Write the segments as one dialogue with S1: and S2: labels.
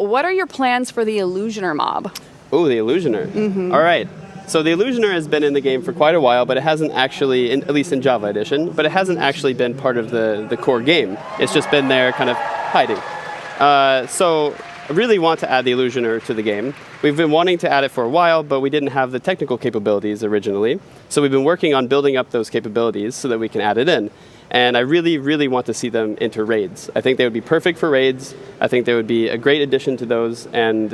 S1: What are your plans for the Illusioner mob?
S2: Oh, the Illusioner. All right. So the Illusioner has been in the game for quite a while, but it hasn't actually, at least in Java Edition, but it hasn't actually been part of the core game. It's just been there kind of hiding. So I really want to add the Illusioner to the game. We've been wanting to add it for a while, but we didn't have the technical capabilities originally. So we've been working on building up those capabilities so that we can add it in. And I really, really want to see them into raids. I think they would be perfect for raids. I think they would be a great addition to those, and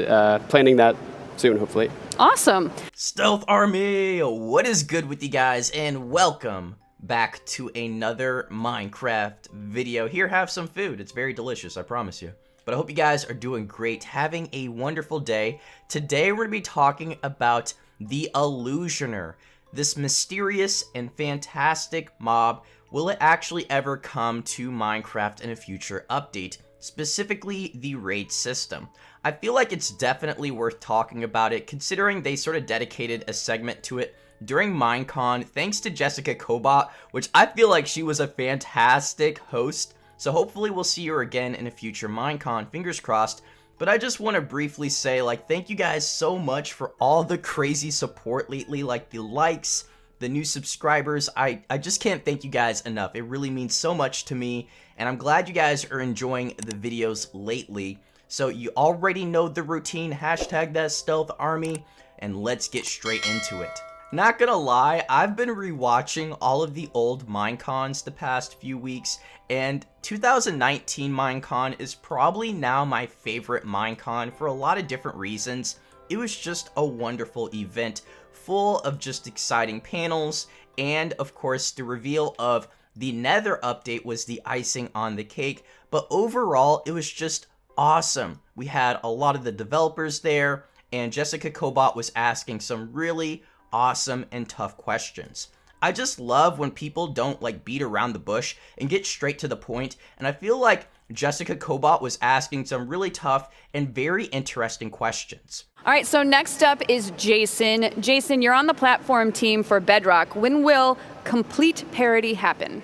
S2: planning that soon, hopefully.
S1: Awesome.
S3: Stealth Army, what is good with you guys? And welcome back to another Minecraft video. Here, have some food. It's very delicious, I promise you. But I hope you guys are doing great, having a wonderful day. Today, we're going to be talking about the Illusioner, this mysterious and fantastic mob. Will it actually ever come to Minecraft in a future update, specifically the raid system? I feel like it's definitely worth talking about it, considering they sort of dedicated a segment to it during Minecon, thanks to Jessica Chobot, which I feel like she was a fantastic host. So hopefully we'll see her again in a future Minecon, fingers crossed. But I just want to briefly say, thank you guys so much for all the crazy support lately, the likes, the new subscribers. I just can't thank you guys enough. It really means so much to me, and I'm glad you guys are enjoying the videos lately. So you already know the routine, hashtag that stealth army, and let's get straight into it. Not gonna lie, I've been rewatching all of the old Minecons the past few weeks, and 2019 Minecon is probably now my favorite Minecon for a lot of different reasons. It was just a wonderful event, full of just exciting panels, and of course the reveal of the Nether update was the icing on the cake, but overall it was just awesome. We had a lot of the developers there, and Jessica Chobot was asking some really awesome and tough questions. I just love when people don't beat around the bush and get straight to the point, and I feel like Jessica Chobot was asking some really tough and very interesting questions.
S1: All right, so next up is Jason. Jason, you're on the platform team for Bedrock. When will complete parity happen?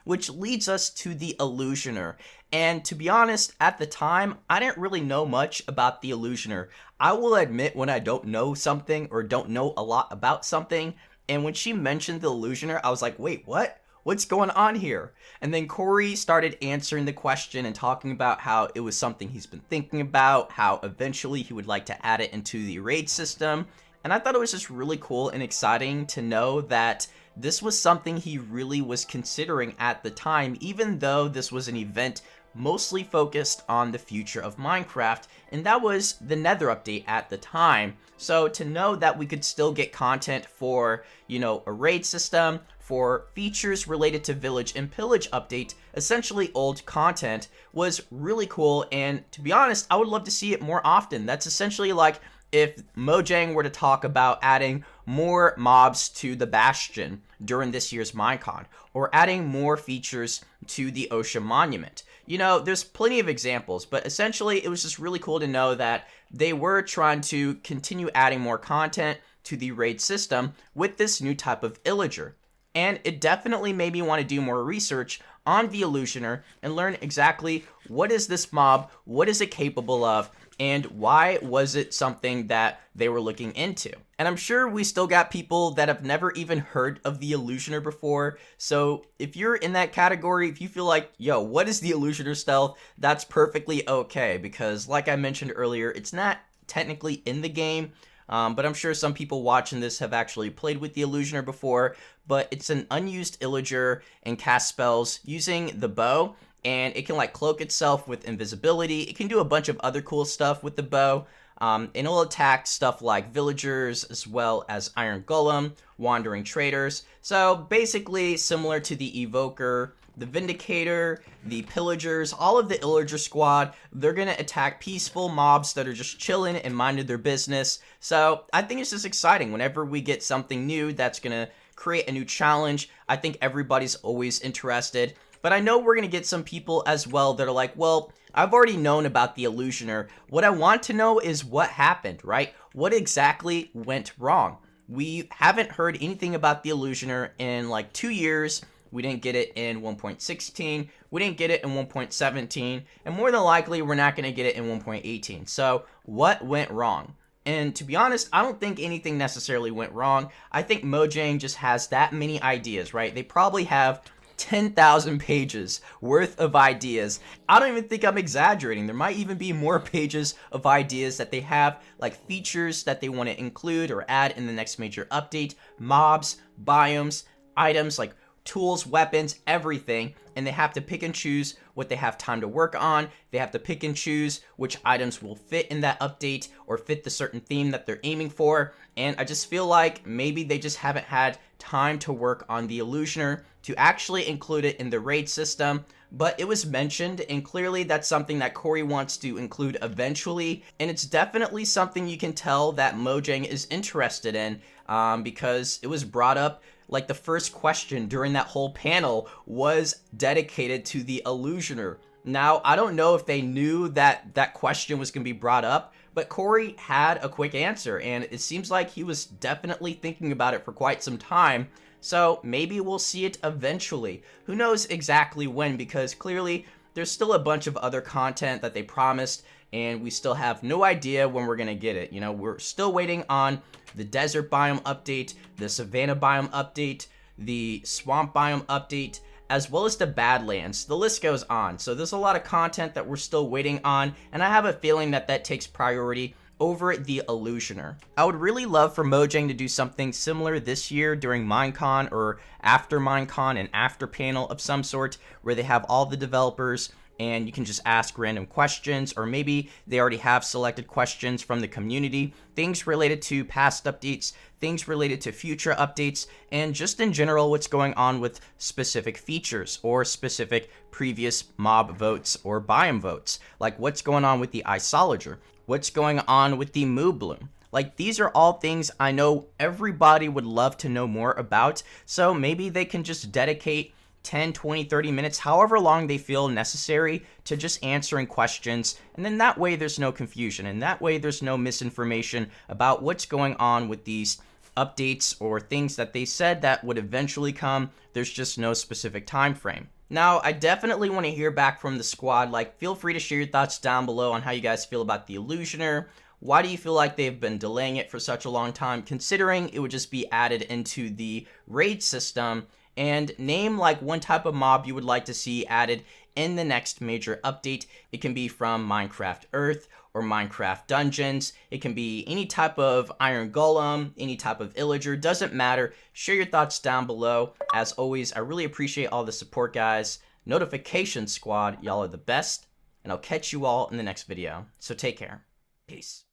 S3: Which leads us to the Illusioner. And to be honest, at the time, I didn't really know much about the Illusioner. I will admit when I don't know something or don't know a lot about something, and when she mentioned the Illusioner, I was like, wait, what? What's going on here? And then Corey started answering the question and talking about how it was something he's been thinking about, how eventually he would like to add it into the raid system. And I thought it was just really cool and exciting to know that this was something he really was considering at the time, even though this was an event mostly focused on the future of Minecraft, and that was the Nether update at the time. So to know that we could still get content for, a raid system, for features related to Village and Pillage update, essentially old content, was really cool, and to be honest, I would love to see it more often. That's essentially like if Mojang were to talk about adding more mobs to the Bastion during this year's Minecon, or adding more features to the Ocean Monument. There's plenty of examples, but essentially it was just really cool to know that they were trying to continue adding more content to the raid system with this new type of illager. And it definitely made me want to do more research on the Illusioner and learn exactly what is this mob, what is it capable of, and why was it something that they were looking into. And I'm sure we still got people that have never even heard of the Illusioner before, so if you're in that category, if you feel like, yo, what is the Illusioner stealth, that's perfectly okay, because like I mentioned earlier, it's not technically in the game, but I'm sure some people watching this have actually played with the Illusioner before, but it's an unused illager and cast spells using the bow, and it can cloak itself with invisibility. It can do a bunch of other cool stuff with the bow, and it'll attack stuff like villagers as well as Iron Golem, wandering traders. So basically similar to the Evoker, the Vindicator, the Pillagers, all of the Illager squad, they're gonna attack peaceful mobs that are just chilling and minding their business. So I think it's just exciting whenever we get something new that's gonna create a new challenge. I think everybody's always interested. But I know we're going to get some people as well that are like, well, I've already known about the Illusioner. What I want to know is what happened, right? What exactly went wrong? We haven't heard anything about the Illusioner in 2 years. We didn't get it in 1.16. We didn't get it in 1.17. And more than likely, we're not going to get it in 1.18. So what went wrong? And to be honest, I don't think anything necessarily went wrong. I think Mojang just has that many ideas, right? They probably have 10,000 pages worth of ideas. I don't even think I'm exaggerating. There might even be more pages of ideas that they have, like features that they want to include or add in the next major update, mobs, biomes, items like tools, weapons, everything, and they have to pick and choose what they have time to work on. They have to pick and choose which items will fit in that update or fit the certain theme that they're aiming for. And I just feel like maybe they just haven't had time to work on the Illusioner to actually include it in the raid system. But it was mentioned, and clearly that's something that Corey wants to include eventually. And it's definitely something you can tell that Mojang is interested in, because it was brought up. Like the first question during that whole panel was dedicated to the Illusioner. Now, I don't know if they knew that that question was going to be brought up, but Corey had a quick answer, and it seems like he was definitely thinking about it for quite some time. So maybe we'll see it eventually. Who knows exactly when, because clearly there's still a bunch of other content that they promised, and we still have no idea when we're going to get it. You know, we're still waiting on the desert biome update, the savanna biome update, the swamp biome update, as well as the Badlands. The list goes on. So there's a lot of content that we're still waiting on, and I have a feeling that that takes priority over the Illusioner. I would really love for Mojang to do something similar this year during Minecon or after Minecon, an after panel of some sort, where they have all the developers and you can just ask random questions, or maybe they already have selected questions from the community, things related to past updates, things related to future updates, and just in general what's going on with specific features or specific previous mob votes or biome votes, like what's going on with the illager, what's going on with the moo bloom. Like, these are all things I know everybody would love to know more about, so maybe they can just dedicate 10, 20, 30 minutes, however long they feel necessary, to just answering questions. And then that way there's no confusion, and that way there's no misinformation about what's going on with these updates or things that they said that would eventually come. There's just no specific time frame. Now, I definitely want to hear back from the squad. Like, feel free to share your thoughts down below on how you guys feel about the Illusioner. Why do you feel like they've been delaying it for such a long time, considering it would just be added into the raid system? And name like one type of mob you would like to see added in the next major update. It can be from Minecraft Earth or Minecraft Dungeons. It can be any type of Iron Golem, any type of illager, doesn't matter. Share your thoughts down below. As always, I really appreciate all the support, guys. Notification squad, y'all are the best, and I'll catch you all in the next video. So take care. Peace.